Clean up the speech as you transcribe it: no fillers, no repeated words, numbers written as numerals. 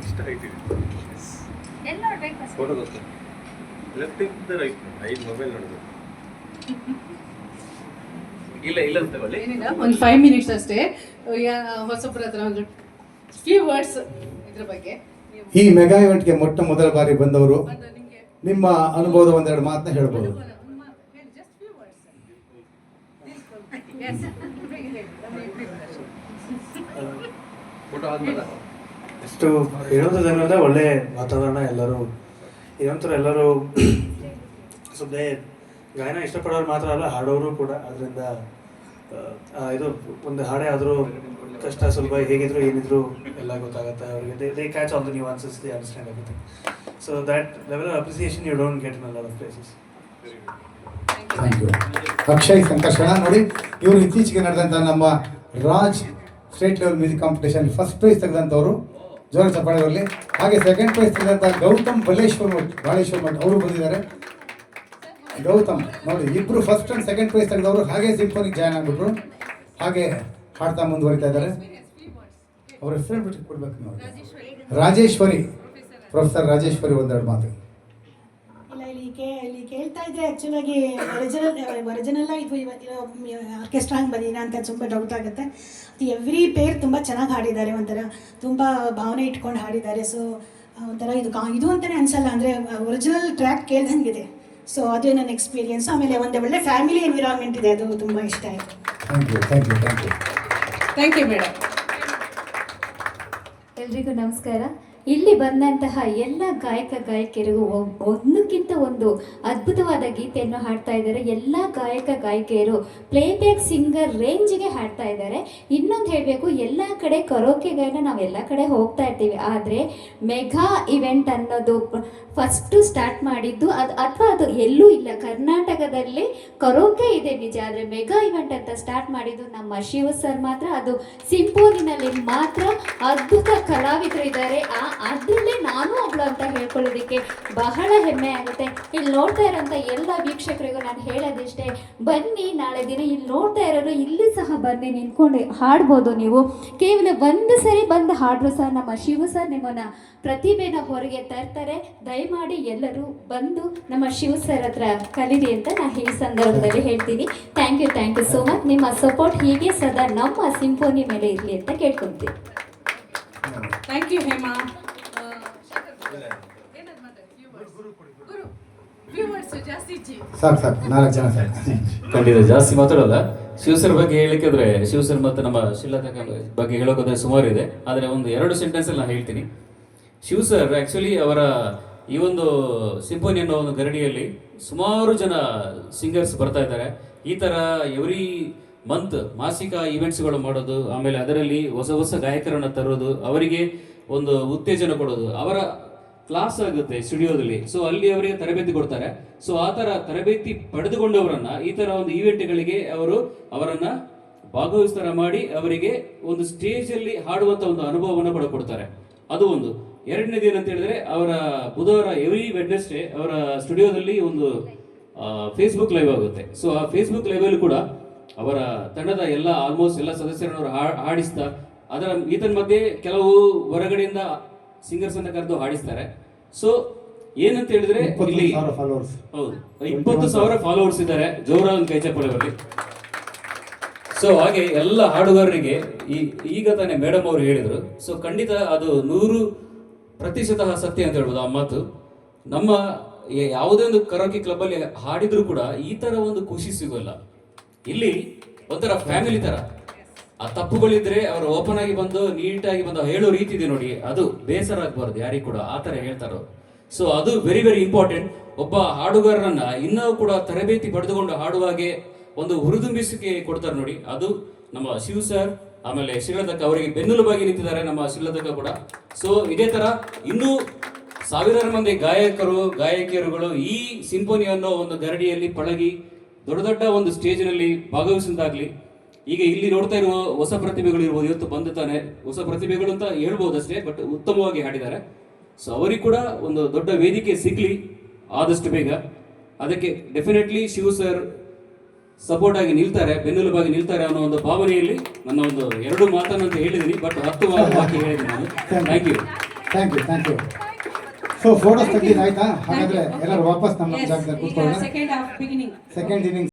ಇಷ್ಟ ಹೈಟ್ ಇದೆ. ಎಲ್ಲಿ ನೋಡ್ಬೇಕು ಫಸ್ಟ್? ಫೋಟೋ ಗೊತ್ತು. ಲೆಫ್ಟ್ ಇಂದ ರೈಟ್ ಐದು ಮೊಬೈಲ್ ನೋಡೋದು. ಇಲ್ಲ ತಗೊಳ್ಳಿ. ಏನಿಲ್ಲ, ಒಂದು 5 ಮಿನಿಟ್ಸ್ ಅಷ್ಟೇ. ಹೊಸಬ್ರ ಹತ್ರ ಒಂದು ಫ್ಯೂ ವರ್ಡ್ಸ್ ಇದ್ರ ಬಗ್ಗೆ. ಈ ಮೆಗಾ ಇವೆಂಟ್ಗೆ ಮೊದಲ ಬಾರಿ ಬಂದವರು, ನಿಮ್ಮ ಅನುಭವದ ಒಂದೆರಡು ಮಾತನ್ನ ಹೇಳ್ಬೋದು. ಫೋಟೋ ಆದ್ಮೇಲೆ ಎಷ್ಟು ಹೇಳೋದನ್ನೆಲ್ಲ ಒಳ್ಳೆ ವಾತಾವರಣ, ಎಲ್ಲರೂ ಇದೊಂಥರ ಎಲ್ಲರೂ ಸುಮ್ಮನೆ ಗಾಯನ ಇಷ್ಟಪಡೋರು ಮಾತ್ರ ಅಲ್ಲ, ಹಾಡೋರು ಕೂಡ. ಅದರಿಂದ ಇದು ಒಂದು ಹಾಡೇ ಆದರೂ ಕಷ್ಟ ಸುಲಭ ಹೇಗಿದ್ರು ಏನಿದ್ರು ಎಲ್ಲ ಗೊತ್ತಾಗುತ್ತೆ ಅವರಿಗೆ. They catch all the nuances, they understand everything. So that level of appreciation you don't get in a lot of places. Thank you. Akshay Sankarshana ನೋಡಿ, ಇವರು ಇತ್ತೀಚೆಗೆ ನಡೆದಂಥ ನಮ್ಮ ರಾಜ್ state level music competition first prize ತೆಗೆದಂಥವ್ರು, ಜೋರ ಚಪ್ಪಾಳೆಯಲ್ಲಿ. ಹಾಗೆ ಸೆಕೆಂಡ್ ಪ್ರೈಸ್ ತೆಗೆದಂಥ ಗೌತಮ್ ಬಾಳೇಶ್ವರ್ ಮಠ್ ಅವರು ಬಂದಿದ್ದಾರೆ. ಗೌತಮ್ ನೋಡಿ, ಇಬ್ಬರು ಫಸ್ಟ್ ಆ್ಯಂಡ್ ಸೆಕೆಂಡ್ ಪ್ರೈಸ್ ತೆಗೆದವರು ಹಾಗೆ ಸಿಂಫೋನಿಗೆ ಜಾಯ್ನ್ ಆಗಿಬಿಟ್ರು. ಹಾಗೆ ಹಾಡ್ತಾ ಮುಂದುವರಿತಾ ಇದ್ದಾರೆ. ಅವ್ರ ಹೆಸರು ಬಿಟ್ಟು ಕೊಡ್ಬೇಕು ನೋಡಿ. ರಾಜೇಶ್ವರಿ, ಪ್ರೊಫೆಸರ್ ರಾಜೇಶ್ವರಿ ಒಂದೆರಡು ಮಾತು. ಇಲ್ಲಿ ಕೇಳ್ತಾ ಇದ್ರೆ ಆ್ಯಕ್ಚುಲಾಗಿ ಒರಿಜಿನಲ್ ಇದು ಇವತ್ತಿನ ಆರ್ಕೆಸ್ಟ್ರಾಂಗ್ ಬಂದಿನ ಅಂತ ತುಂಬ ಡೌಟ್ ಆಗುತ್ತೆ. ಎವ್ರಿ ಪೇರ್ ತುಂಬ ಚೆನ್ನಾಗಿ ಹಾಡಿದ್ದಾರೆ, ಒಂಥರ ತುಂಬ ಭಾವನೆ ಇಟ್ಕೊಂಡು ಹಾಡಿದ್ದಾರೆ. ಸೊ ಒಂಥರ ಇದು ಅಂತಲೇ ಅನಿಸಲ್ಲ, ಅಂದರೆ ಒರಿಜಿನಲ್ ಟ್ರ್ಯಾಕ್ ಕೇಳ್ದಂಗಿದೆ. ಸೊ ಅದೇ ನನ್ನ ಎಕ್ಸ್ಪೀರಿಯನ್ಸ್. ಆಮೇಲೆ ಒಂದು ಒಳ್ಳೆ ಫ್ಯಾಮಿಲಿ ಎನ್ವಿರಾನ್ಮೆಂಟ್ ಇದೆ, ಅದು ತುಂಬ ಇಷ್ಟ ಆಯಿತು. Thank you madam. ಎಲ್ರಿಗೂ ನಮಸ್ಕಾರ. ಇಲ್ಲಿ ಬಂದಂತಹ ಎಲ್ಲ ಗಾಯಕಿಯರಿಗೂ ಒಂದಕ್ಕಿಂತ ಒಂದು ಅದ್ಭುತವಾದ ಗೀತೆಯನ್ನು ಹಾಡ್ತಾ ಇದ್ದಾರೆ. ಎಲ್ಲ ಗಾಯಕಿಯರು ಪ್ಲೇಬ್ಯಾಕ್ ಸಿಂಗರ್ ರೇಂಜ್ಗೆ ಹಾಡ್ತಾ ಇದ್ದಾರೆ. ಇನ್ನೊಂದು ಹೇಳಬೇಕು, ಎಲ್ಲ ಕಡೆ ಕರೋಕೆ ಗಾಯನ ನಾವೆಲ್ಲ ಕಡೆ ಹೋಗ್ತಾ ಇರ್ತೀವಿ, ಆದರೆ ಮೆಗಾ ಇವೆಂಟ್ ಅನ್ನೋದು ಫಸ್ಟು ಸ್ಟಾರ್ಟ್ ಮಾಡಿದ್ದು ಅದು ಎಲ್ಲೂ ಇಲ್ಲ. ಕರ್ನಾಟಕದಲ್ಲಿ ಕರೋಕೆ ಇದೆ ನಿಜ, ಆದರೆ ಮೆಗಾ ಇವೆಂಟ್ ಅಂತ ಸ್ಟಾರ್ಟ್ ಮಾಡಿದ್ದು ನಮ್ಮ ಶಿವ ಸರ್ ಮಾತ್ರ. ಅದು ಸಿಂಪೋನಿನಲ್ಲಿ ಮಾತ್ರ ಅದ್ಭುತ ಕಲಾವಿದರು ಇದ್ದಾರೆ. ಅದರಲ್ಲೇ ನಾನು ಒಬ್ಳು ಅಂತ ಹೇಳ್ಕೊಳ್ಳೋದಕ್ಕೆ ಬಹಳ ಹೆಮ್ಮೆ ಆಗುತ್ತೆ. ಇಲ್ಲಿ ನೋಡ್ತಾ ಇರೋಂಥ ಎಲ್ಲ ವೀಕ್ಷಕರಿಗೂ ನಾನು ಹೇಳೋದಿಷ್ಟೇ, ಬನ್ನಿ ನಾಳೆ ದಿನ ಇಲ್ಲಿ ನೋಡ್ತಾ ಇರೋರು ಇಲ್ಲಿ ಸಹ ಬನ್ನಿ ನಿಂತ್ಕೊಂಡು ಹಾಡ್ಬೋದು. ನೀವು ಕೇವಲ ಒಂದು ಸರಿ ಬಂದು ಹಾಡ್ರು ಸಹ ನಮ್ಮ ಶಿವ ಸರ್ ನಿಮ್ಮನ್ನ ಪ್ರತಿಭೆನ ಹೊರಗೆ ತರ್ತಾರೆ. ದಯಮಾಡಿ ಎಲ್ಲರೂ ಬಂದು ನಮ್ಮ ಶಿವ ಸರ್ ಹತ್ರ ಕಲೀರಿ ಅಂತ ನಾನು ಈ ಸಂದರ್ಭದಲ್ಲಿ ಹೇಳ್ತೀನಿ. Thank you so much. ನಿಮ್ಮ ಸಪೋರ್ಟ್ ಹೀಗೆ ಸದಾ ನಮ್ಮ ಸಿಂಫೋನಿ ಮೇಲೆ ಇರಲಿ ಅಂತ ಕೇಳ್ಕೊಳ್ತೀನಿ. Thank you Hema. ಸಾಕು 4 ಜನ ಸಾಕು. ಖಂಡಿತ ಜಾಸ್ತಿ ಮಾತಾಡೋಲ್ಲ. ಶಿವಸರ್ ಬಗ್ಗೆ ಹೇಳಿದ್ರೆ, ಶಿವಸರ್ ಮತ್ತು ನಮ್ಮ ಶಿಲತಕ ಬಗ್ಗೆ ಹೇಳೋಕೋದ್ರೆ ಸುಮಾರು ಇದೆ, ಆದರೆ ಒಂದು 2 ಸೆಂಟೆನ್ಸಲ್ಲಿ ನಾನು ಹೇಳ್ತೀನಿ. ಶಿವಸರ್ ಆ್ಯಕ್ಚುಲಿ ಅವರ ಈ ಒಂದು ಸಿಂಫೋನಿ ಅನ್ನೋ ಒಂದು ಗರಡಿಯಲ್ಲಿ ಸುಮಾರು ಜನ ಸಿಂಗರ್ಸ್ ಬರ್ತಾ ಇದ್ದಾರೆ. ಈ ಥರ ಎವ್ರಿ ಮಂತ್ ಮಾಸಿಕ ಇವೆಂಟ್ಸ್ಗಳು ಮಾಡೋದು, ಆಮೇಲೆ ಅದರಲ್ಲಿ ಹೊಸ ಗಾಯಕರನ್ನು ತರೋದು, ಅವರಿಗೆ ಒಂದು ಉತ್ತೇಜನ ಕೊಡೋದು, ಅವರ ಕ್ಲಾಸ್ ಆಗುತ್ತೆ ಸ್ಟುಡಿಯೋದಲ್ಲಿ. ಸೊ ಅಲ್ಲಿ ಅವರಿಗೆ ತರಬೇತಿ ಕೊಡ್ತಾರೆ. ಸೊ ಆ ಥರ ತರಬೇತಿ ಪಡೆದುಕೊಂಡವರನ್ನ ಈ ಥರ ಒಂದು ಈವೆಂಟ್ಗಳಿಗೆ ಅವರನ್ನ ಭಾಗವಹಿಸ್ತಾರ ಮಾಡಿ ಅವರಿಗೆ ಒಂದು ಸ್ಟೇಜಲ್ಲಿ ಹಾಡುವಂಥ ಒಂದು ಅನುಭವವನ್ನು ಕೂಡ ಕೊಡ್ತಾರೆ. ಅದು ಒಂದು. ಎರಡನೇದು ಏನಂತ ಹೇಳಿದ್ರೆ, ಅವರ ಬುಧವಾರ ಎವ್ರಿ ವೆಡ್ನೆಸ್ಡೇ ಅವರ ಸ್ಟುಡಿಯೋದಲ್ಲಿ ಒಂದು ಫೇಸ್ಬುಕ್ ಲೈವ್ ಆಗುತ್ತೆ. ಸೊ ಆ ಫೇಸ್ಬುಕ್ ಲೈವಲ್ಲಿ ಕೂಡ ಅವರ ತಂಡದ ಆಲ್ಮೋಸ್ಟ್ ಎಲ್ಲ ಸದಸ್ಯರನ್ನು ಹಾಡಿಸ್ತಾ, ಅದರ ಈತನ ಮಧ್ಯೆ ಕೆಲವು ಹೊರಗಡೆಯಿಂದ ಸಿಂಗರ್ಸ್ ಅನ್ನ ಕರೆದು ಹಾಡಿಸ್ತಾರೆ. ಸೊ ಏನಂತ ಹೇಳಿದ್ರೆ, ಇಲ್ಲಿ ಹೌದು 20,000 ಫಾಲೋವರ್ಸ್ ಇದ್ದಾರೆ. ಜೋರ ಒಂದು ಕೈ ಚಪ್ಪಾಳೆ. ಸೊ ಹಾಗೆ ಎಲ್ಲ ಹಾಡುಗಾರರಿಗೆ ಈಗ ತಾನೇ ಮೇಡಮ್ ಅವರು ಹೇಳಿದ್ರು. ಸೊ ಖಂಡಿತ ಅದು 100% ಸತ್ಯ ಅಂತ ಹೇಳ್ಬೋದು ಆ ಮಾತು. ನಮ್ಮ ಯಾವುದೇ ಒಂದು ಕರೋಕೆ ಕ್ಲಬ್ ಅಲ್ಲಿ ಹಾಡಿದ್ರು ಕೂಡ ಈ ತರ ಒಂದು ಖುಷಿ ಸಿಗೋಲ್ಲ. ಇಲ್ಲಿ ಒಂಥರ ಫ್ಯಾಮಿಲಿ ತರ. ಆ ತಪ್ಪುಗಳಿದ್ರೆ ಅವರು ಓಪನ್ ಆಗಿ ಬಂದು ನೀಟಾಗಿ ಬಂದು ಹೇಳೋ ರೀತಿ ಇದೆ ನೋಡಿ, ಅದು ಬೇಸರ ಆಗಬಾರ್ದು ಯಾರಿಗೂ ಕೂಡ, ಆ ತರ ಹೇಳ್ತಾರೋ. ಸೊ ಅದು ವೆರಿ ಇಂಪಾರ್ಟೆಂಟ್. ಒಬ್ಬ ಹಾಡುಗಾರರನ್ನ ಇನ್ನೂ ಕೂಡ ತರಬೇತಿ ಪಡೆದುಕೊಂಡು ಹಾಡುವಾಗೆ ಒಂದು ಹುರಿದುಂಬಿಸಿಕೆ ಕೊಡ್ತಾರೆ ನೋಡಿ, ಅದು ನಮ್ಮ ಶಿವ್ ಸರ್, ಆಮೇಲೆ ಶಿಲತಕ್ಕ ಅವರಿಗೆ ಬೆನ್ನೆಲುಬಾಗಿ ನಿಂತಿದ್ದಾರೆ ನಮ್ಮ ಶಿಲತಕ್ಕ ಕೂಡ. ಸೊ ಇದೇ ತರ ಇನ್ನೂ ಸಾವಿರಾರು ಮಂದಿ ಗಾಯಕಿಯರುಗಳು ಈ ಸಿಂಫೋನಿ ಅನ್ನೋ ಒಂದು ಗರಡಿಯಲ್ಲಿ ಪಳಗಿ ದೊಡ್ಡ ಒಂದು ಸ್ಟೇಜ್ನಲ್ಲಿ ಭಾಗವಹಿಸಿದಾಗ್ಲಿ. ಈಗ ಇಲ್ಲಿ ನೋಡ್ತಾ ಇರುವ ಹೊಸ ಪ್ರತಿಭೆಗಳು ಇರ್ಬೋದು, ಇವತ್ತು ಬಂದು ತಾನೆ ಹೊಸ ಪ್ರತಿಭೆಗಳು ಅಂತ ಹೇಳ್ಬೋದು ಅಷ್ಟೇ, ಬಟ್ ಉತ್ತಮವಾಗಿ ಹಾಡಿದ್ದಾರೆ. ಸೊ ಅವರಿಗೆ ಕೂಡ ಒಂದು ದೊಡ್ಡ ವೇದಿಕೆ ಸಿಗ್ಲಿ ಆದಷ್ಟು ಬೇಗ. ಅದಕ್ಕೆ ಡೆಫಿನೆಟ್ಲಿ ಶಿವ ಸರ್ ಸಪೋರ್ಟ್ ಆಗಿ ನಿಲ್ತಾರೆ, ಬೆನ್ನೆಲುಬಾಗಿ ನಿಲ್ತಾರೆ ಅನ್ನೋ ಒಂದು ಭಾವನೆಯಲ್ಲಿ ನನ್ನ ಒಂದು 2 ಮಾತನ್ನಂತ ಹೇಳಿದ್ದೀನಿ, ಬಟ್ 10 ವಾಕ್ಯ ಹೇಳಿದ್ದೀನಿ ನಾನು. Thank you. Thank you. So photos ತೆಗ್ದಿದ್ದು ಆಯ್ತಾ? ಹಾಗಾದ್ರೆ ಎಲ್ಲರೂ ವಾಪಸ್ ನಮ್ಮ ಜಾಗದಲ್ಲಿ ಕೂತ್ಕೊಳ್ಳೋಣ. Second half beginning second innings